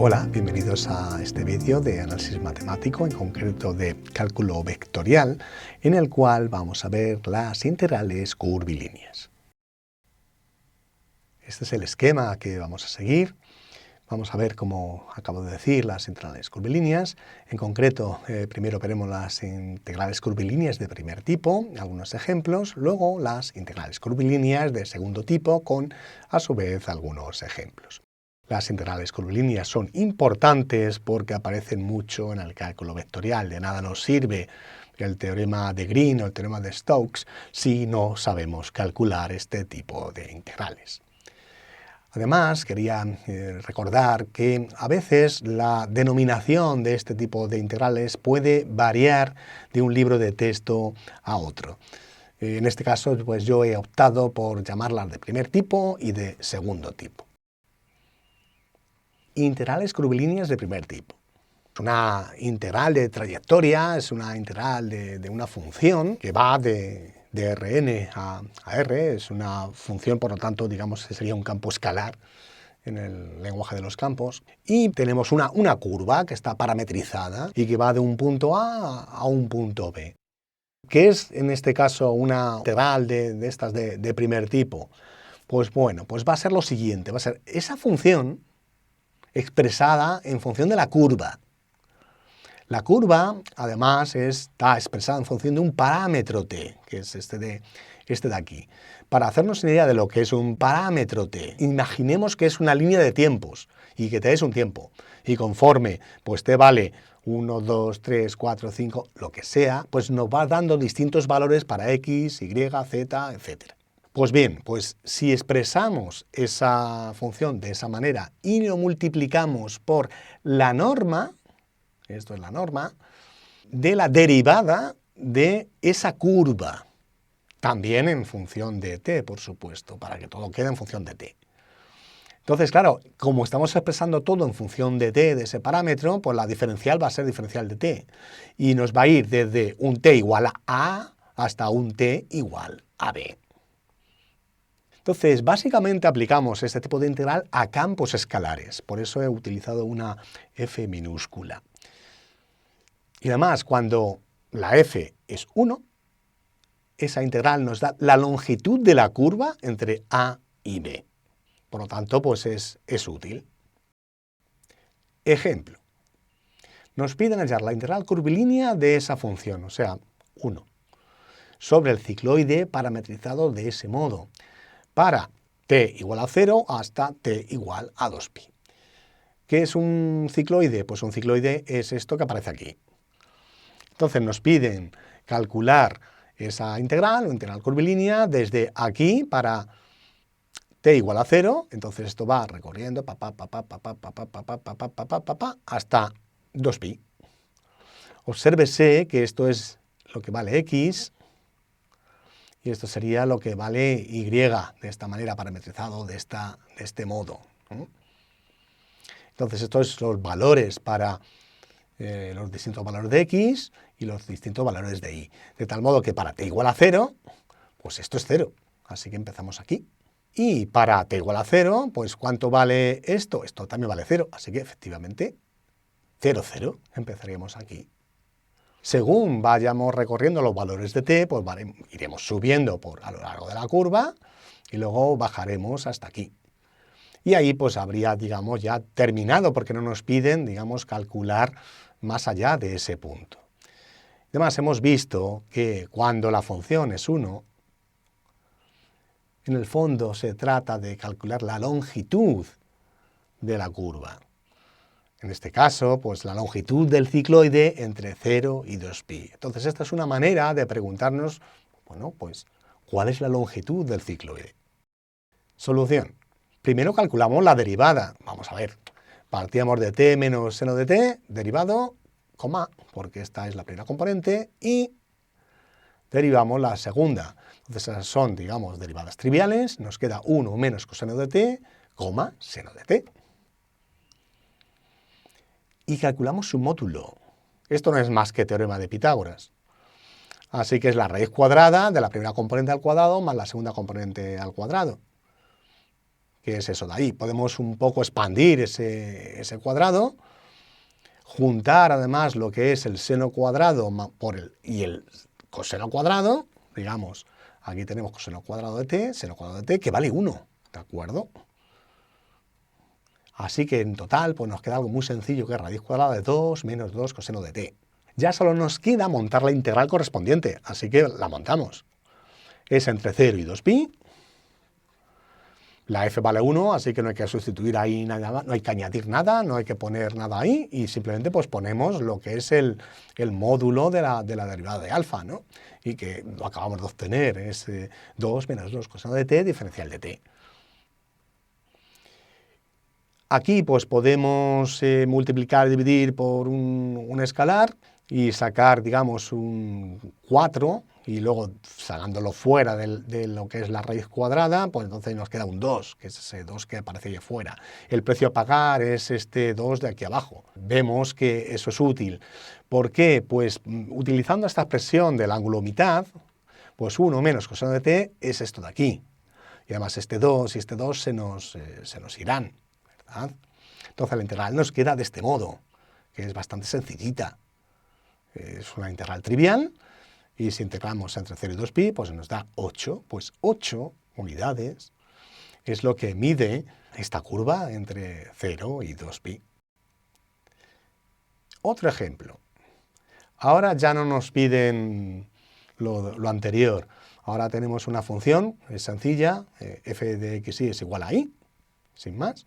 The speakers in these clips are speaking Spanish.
Hola, bienvenidos a este vídeo de análisis matemático, en concreto de cálculo vectorial, en el cual vamos a ver las integrales curvilíneas. Este es el esquema que vamos a seguir. Vamos a ver, como acabo de decir, las integrales curvilíneas. En concreto, primero veremos las integrales curvilíneas de primer tipo, algunos ejemplos, luego las integrales curvilíneas de segundo tipo con, a su vez, algunos ejemplos. Las integrales curvilíneas son importantes porque aparecen mucho en el cálculo vectorial. De nada nos sirve el teorema de Green o el teorema de Stokes si no sabemos calcular este tipo de integrales. Además, quería recordar que a veces la denominación de este tipo de integrales puede variar de un libro de texto a otro. En este caso, pues yo he optado por llamarlas de primer tipo y de segundo tipo. Integrales curvilíneas de primer tipo. Una integral de trayectoria es una integral de una función que va de Rn a R, es una función, por lo tanto, digamos que sería un campo escalar en el lenguaje de los campos, y tenemos una curva que está parametrizada y que va de un punto A un punto B. ¿Qué es en este caso una integral de estas de primer tipo? Pues bueno, pues va a ser lo siguiente, va a ser esa función expresada en función de la curva. La curva, además, está expresada en función de un parámetro t, que es este de aquí. Para hacernos una idea de lo que es un parámetro t, imaginemos que es una línea de tiempos y que t es un tiempo. Y conforme pues t vale 1, 2, 3, 4, 5, lo que sea, pues nos va dando distintos valores para x, y, z, etc. Pues bien, pues si expresamos esa función de esa manera y lo multiplicamos por la norma, esto es la norma, de la derivada de esa curva, también en función de t, por supuesto, para que todo quede en función de t. Entonces, claro, como estamos expresando todo en función de t, de ese parámetro, pues la diferencial va a ser diferencial de t. Y nos va a ir desde un t igual a a hasta un t igual a b. Entonces, básicamente aplicamos este tipo de integral a campos escalares. Por eso he utilizado una f minúscula. Y además, cuando la f es 1, esa integral nos da la longitud de la curva entre a y b. Por lo tanto, pues es útil. Ejemplo. Nos piden hallar la integral curvilínea de esa función, o sea, 1, sobre el cicloide parametrizado de ese modo, para t igual a 0 hasta t igual a 2pi. ¿Qué es un cicloide? Pues un cicloide es esto que aparece aquí. Entonces nos piden calcular esa integral o integral curvilínea desde aquí para t igual a 0, entonces esto va recorriendo hasta 2pi. Obsérvese que esto es lo que vale x y esto sería lo que vale y de esta manera parametrizado de este modo. Entonces estos son los valores para los distintos valores de x y los distintos valores de y. De tal modo que para t igual a 0, pues esto es 0. Así que empezamos aquí. Y para t igual a 0, pues ¿cuánto vale esto? Esto también vale 0. Así que efectivamente 0, 0. Empezaríamos aquí. Según vayamos recorriendo los valores de t, pues iremos subiendo a lo largo de la curva y luego bajaremos hasta aquí. Y ahí pues habría, digamos, ya terminado, porque no nos piden, digamos, calcular más allá de ese punto. Además, hemos visto que cuando la función es 1, en el fondo se trata de calcular la longitud de la curva. En este caso, pues la longitud del cicloide entre 0 y 2pi. Entonces, esta es una manera de preguntarnos, bueno, pues, ¿cuál es la longitud del cicloide? Solución. Primero calculamos la derivada. Vamos a ver. Partíamos de t menos seno de t, derivado, coma, porque esta es la primera componente, y derivamos la segunda. Entonces, esas son, digamos, derivadas triviales. Nos queda 1 menos coseno de t, coma, seno de t. Y calculamos su módulo. Esto no es más que teorema de Pitágoras. Así que es la raíz cuadrada de la primera componente al cuadrado más la segunda componente al cuadrado. que es eso de ahí. Podemos un poco expandir ese cuadrado, juntar además lo que es el seno cuadrado y el coseno cuadrado, digamos, aquí tenemos coseno cuadrado de t, seno cuadrado de t, que vale 1, ¿de acuerdo? Así que en total pues nos queda algo muy sencillo, que es raíz cuadrada de 2 menos 2 coseno de t. Ya solo nos queda montar la integral correspondiente, así que la montamos. Es entre 0 y 2pi. La f vale 1, así que no hay que sustituir ahí nada, no hay que añadir nada, no hay que poner nada ahí, y simplemente pues ponemos lo que es el módulo de la derivada de alfa, ¿no? Y que lo acabamos de obtener, es 2 menos 2 coseno de t diferencial de t. Aquí pues podemos multiplicar y dividir por un escalar y sacar, digamos, un 4, y luego sacándolo fuera de lo que es la raíz cuadrada, pues entonces nos queda un 2, que es ese 2 que aparece ahí fuera. El precio a pagar es este 2 de aquí abajo. Vemos que eso es útil. ¿Por qué? Pues utilizando esta expresión del ángulo mitad, pues 1 menos coseno de t es esto de aquí. Y además este 2 y este 2 se nos irán, ¿verdad? Entonces la integral nos queda de este modo, que es bastante sencillita. Es una integral trivial, y si integramos entre 0 y 2pi, pues nos da 8. Pues 8 unidades es lo que mide esta curva entre 0 y 2pi. Otro ejemplo. Ahora ya no nos piden lo anterior. Ahora tenemos una función, es sencilla, f de xy es igual a y, sin más.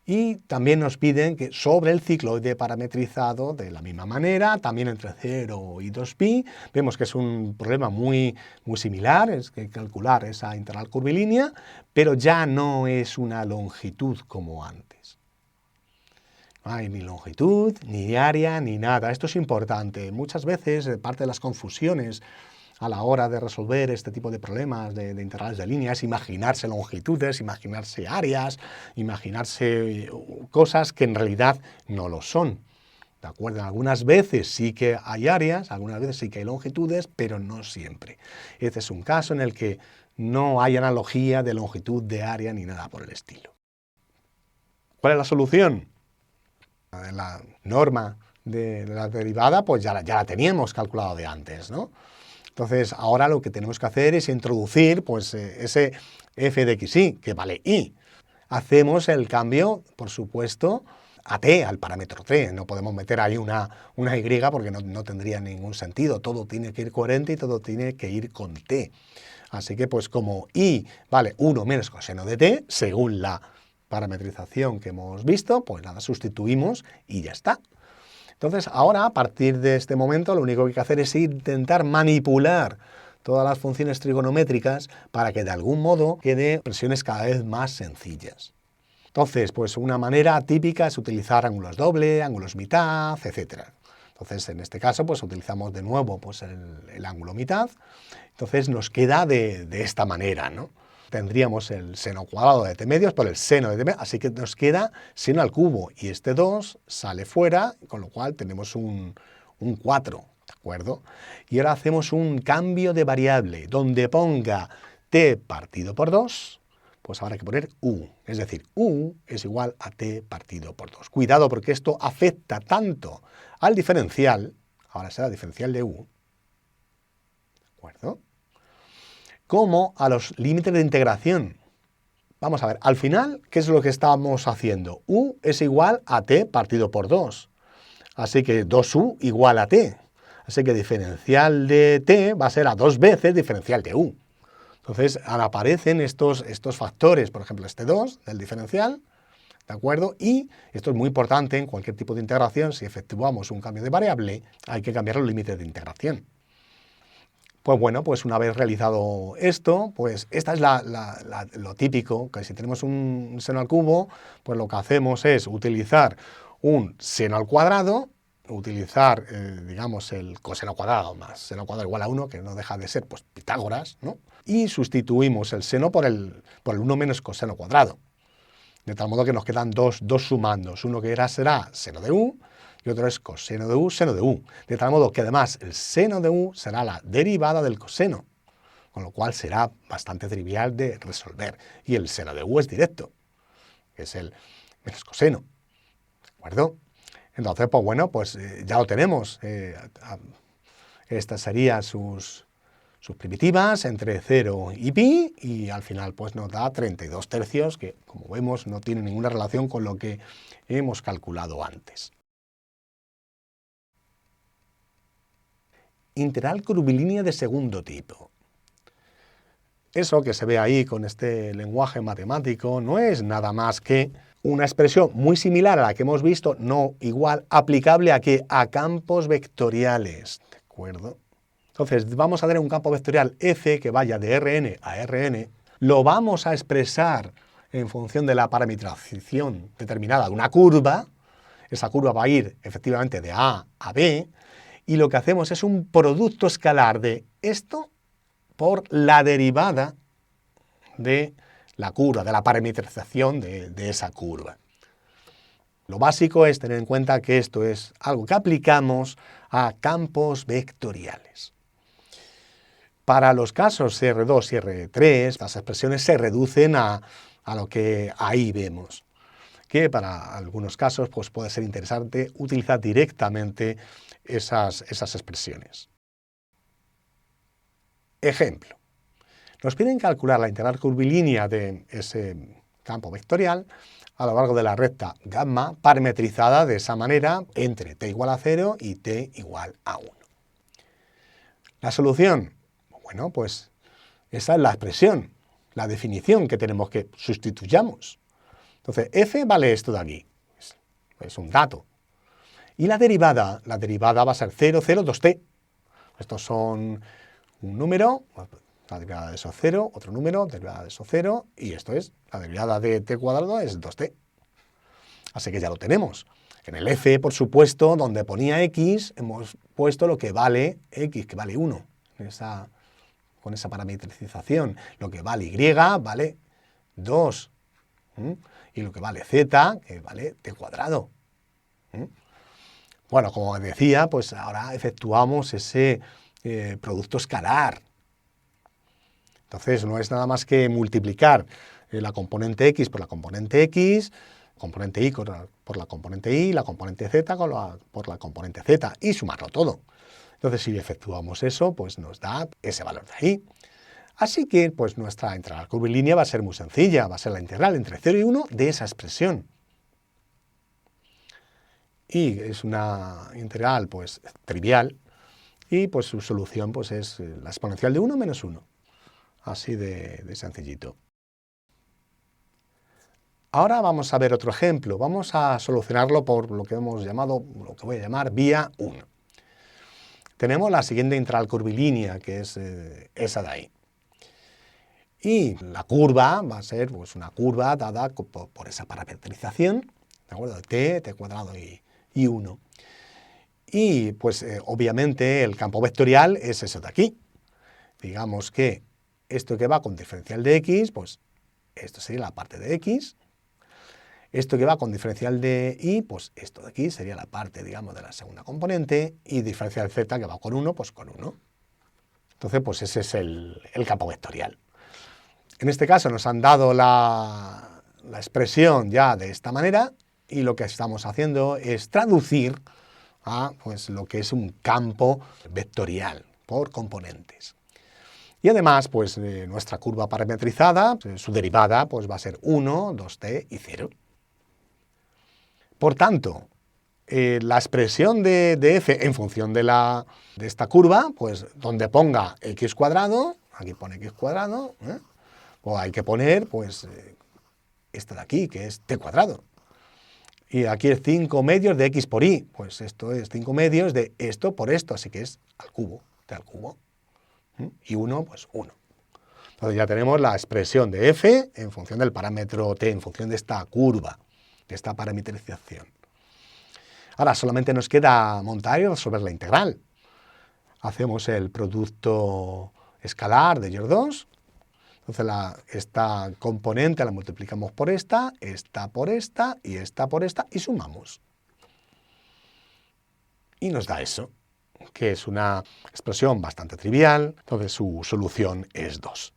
Y también nos piden que sobre el cicloide parametrizado de la misma manera, también entre 0 y 2pi, vemos que es un problema muy similar, es que calcular esa integral curvilínea, pero ya no es una longitud como antes. No hay ni longitud, ni área, ni nada. Esto es importante. Muchas veces, parte de las confusiones a la hora de resolver este tipo de problemas de integrales de líneas, imaginarse longitudes, imaginarse áreas, imaginarse cosas que en realidad no lo son. ¿De acuerdo? Algunas veces sí que hay áreas, algunas veces sí que hay longitudes, pero no siempre. Este es un caso en el que no hay analogía de longitud, de área, ni nada por el estilo. ¿Cuál es la solución? La norma de la derivada, pues ya la teníamos calculado de antes, ¿no? Entonces, ahora lo que tenemos que hacer es introducir pues, ese f de xy, que vale y. Hacemos el cambio, por supuesto, a t, al parámetro t. No podemos meter ahí una y porque no tendría ningún sentido. Todo tiene que ir coherente y todo tiene que ir con t. Así que, pues como y vale 1 menos coseno de t, según la parametrización que hemos visto, pues nada, sustituimos y ya está. Entonces, ahora, a partir de este momento, lo único que hay que hacer es intentar manipular todas las funciones trigonométricas para que de algún modo queden expresiones cada vez más sencillas. Entonces, pues una manera típica es utilizar ángulos doble, ángulos mitad, etc. Entonces, en este caso, pues utilizamos de nuevo pues, el ángulo mitad. Entonces, nos queda de esta manera, ¿no? Tendríamos el seno cuadrado de t medios por el seno de t medios, así que nos queda seno al cubo, y este 2 sale fuera, con lo cual tenemos un 4, ¿de acuerdo? Y ahora hacemos un cambio de variable, donde ponga t partido por 2, pues habrá que poner u, es decir, u es igual a t partido por 2. Cuidado porque esto afecta tanto al diferencial, ahora será diferencial de u, ¿de acuerdo?, como a los límites de integración. Vamos a ver, al final, ¿qué es lo que estamos haciendo? U es igual a t partido por 2. Así que 2u igual a t. Así que diferencial de t va a ser a 2 veces diferencial de u. Entonces, ahora aparecen estos factores, por ejemplo, este 2 del diferencial, ¿de acuerdo? Y esto es muy importante en cualquier tipo de integración, si efectuamos un cambio de variable, hay que cambiar los límites de integración. Pues bueno, pues una vez realizado esto, pues esta es lo típico, que si tenemos un seno al cubo, pues lo que hacemos es utilizar un seno al cuadrado, utilizar, digamos, el coseno cuadrado más seno cuadrado igual a 1, que no deja de ser, pues, Pitágoras, ¿no? Y sustituimos el seno por el 1 menos coseno cuadrado. De tal modo que nos quedan dos sumandos, uno que será seno de u, y otro es coseno de u, seno de u. De tal modo que además el seno de u será la derivada del coseno. con lo cual será bastante trivial de resolver. Y el seno de u es directo, que es el menos coseno, ¿de acuerdo? Entonces, pues bueno, pues ya lo tenemos. Estas serían sus primitivas entre 0 y pi, y al final pues nos da 32 tercios, que como vemos no tiene ninguna relación con lo que hemos calculado antes. Integral curvilínea de segundo tipo. Eso que se ve ahí con este lenguaje matemático no es nada más que una expresión muy similar a la que hemos visto, no igual, aplicable a ¿qué? A campos vectoriales, ¿de acuerdo? Entonces vamos a tener un campo vectorial F que vaya de Rn a Rn, lo vamos a expresar en función de la parametrización determinada de una curva, esa curva va a ir efectivamente de A a B, y lo que hacemos es un producto escalar de esto por la derivada de la curva, de la parametrización de esa curva. Lo básico es tener en cuenta que esto es algo que aplicamos a campos vectoriales. Para los casos R2 y R3, las expresiones se reducen a lo que ahí vemos, que para algunos casos pues puede ser interesante utilizar directamente esas expresiones. Ejemplo. Nos piden calcular la integral curvilínea de ese campo vectorial a lo largo de la recta gamma parametrizada de esa manera entre t igual a 0 y t igual a 1. La solución, bueno, pues esa es la expresión, la definición que tenemos que sustituyamos. Entonces, f vale esto de aquí, es un dato. Y la derivada va a ser 0, 0, 2t. Estos son un número, la derivada de eso 0, otro número, derivada de eso 0, y esto es, la derivada de t cuadrado es 2t. Así que ya lo tenemos. En el f, por supuesto, donde ponía x, hemos puesto lo que vale x, que vale 1, con esa parametrización. Lo que vale y vale 2. Y lo que vale z, que vale t cuadrado. Bueno, como decía, pues ahora efectuamos ese producto escalar. Entonces no es nada más que multiplicar la componente x por la componente x, componente y por la componente y, la componente z por la componente z, y sumarlo todo. Entonces si efectuamos eso, pues nos da ese valor de ahí. Así que pues nuestra integral curvilínea va a ser muy sencilla, va a ser la integral entre 0 y 1 de esa expresión. Y es una integral pues trivial, y pues su solución pues es la exponencial de 1 menos 1. Así de sencillito. Ahora vamos a ver otro ejemplo. Vamos a solucionarlo por lo que hemos llamado, lo que voy a llamar vía 1. Tenemos la siguiente integral curvilínea, que es esa de ahí. Y la curva va a ser pues, una curva dada por esa parametrización, ¿de acuerdo? De t cuadrado y 1. Y pues obviamente el campo vectorial es eso de aquí. Digamos que esto que va con diferencial de x, pues esto sería la parte de x. Esto que va con diferencial de y, pues esto de aquí sería la parte, digamos, de la segunda componente, y diferencial z que va con 1, pues con 1. Entonces, pues ese es el campo vectorial. En este caso nos han dado la expresión ya de esta manera, y lo que estamos haciendo es traducir a pues, lo que es un campo vectorial por componentes. Y además, pues nuestra curva parametrizada, su derivada, pues va a ser 1, 2t y 0. Por tanto, la expresión de f en función de esta curva, pues donde ponga x cuadrado, aquí pone x cuadrado, o hay que poner, pues, esto de aquí, que es t cuadrado. Y aquí es 5 medios de x por y, pues esto es 5 medios de esto por esto, así que es al cubo, t al cubo. Y 1, pues 1. Entonces ya tenemos la expresión de f en función del parámetro t, en función de esta curva, de esta parametrización. Ahora solamente nos queda montar y resolver la integral. Hacemos el producto escalar de ellos dos. Entonces esta componente la multiplicamos por esta por esta y esta por esta, y sumamos. Y nos da eso. que es una expresión bastante trivial, entonces su solución es 2.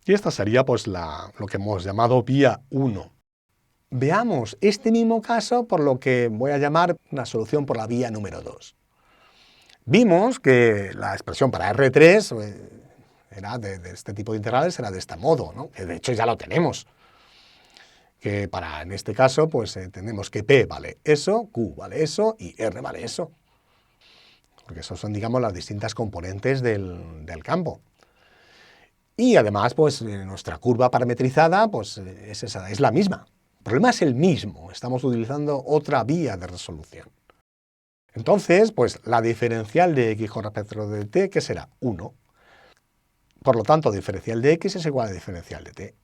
Y esta sería pues lo que hemos llamado vía 1. Veamos este mismo caso por lo que voy a llamar una solución por la vía número 2. Vimos que la expresión para R3 era de este tipo de integrales era de este modo, ¿no? Que de hecho ya lo tenemos. Que en este caso, pues tenemos que P vale eso, Q vale eso y R vale eso. Porque esos son, digamos, las distintas componentes del campo. Y además, pues nuestra curva parametrizada pues, es la misma. El problema es el mismo, estamos utilizando otra vía de resolución. Entonces, pues la diferencial de x con respecto de t, ¿qué será? 1. Por lo tanto, diferencial de x es igual a diferencial de t.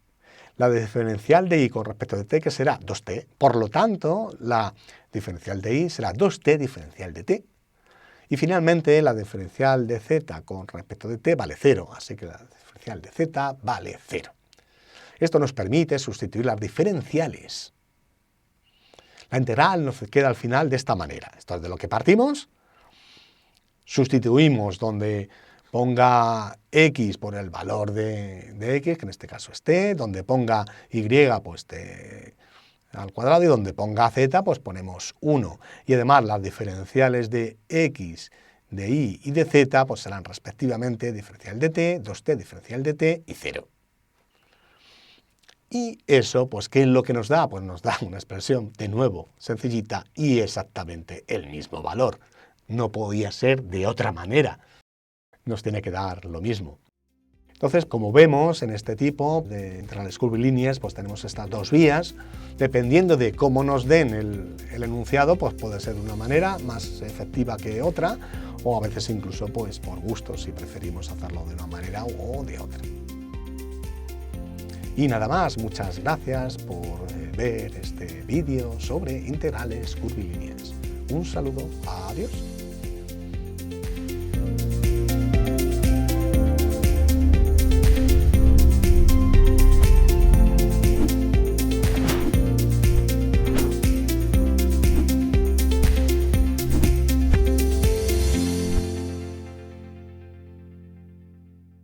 La diferencial de y con respecto de t, ¿qué será? 2t. Por lo tanto, la diferencial de y será 2t diferencial de t. Y finalmente, la diferencial de z con respecto de t vale 0, así que la diferencial de z vale 0. Esto nos permite sustituir las diferenciales. La integral nos queda al final de esta manera. Esto es de lo que partimos. Sustituimos donde ponga x por el valor de x, que en este caso es t, donde ponga y, pues t al cuadrado, y donde ponga z, pues ponemos 1. Y además las diferenciales de x, de y de z, pues serán respectivamente diferencial de t, 2t diferencial de t y 0. Y eso, pues, ¿qué es lo que nos da? Pues nos da una expresión, de nuevo, sencillita y exactamente el mismo valor. No podía ser de otra manera. Nos tiene que dar lo mismo. Entonces, como vemos en este tipo de integrales curvilíneas, pues tenemos estas dos vías. Dependiendo de cómo nos den el enunciado, pues puede ser de una manera más efectiva que otra, o a veces incluso pues por gusto, si preferimos hacerlo de una manera o de otra. Y nada más, muchas gracias por ver este vídeo sobre integrales curvilíneas. Un saludo, adiós.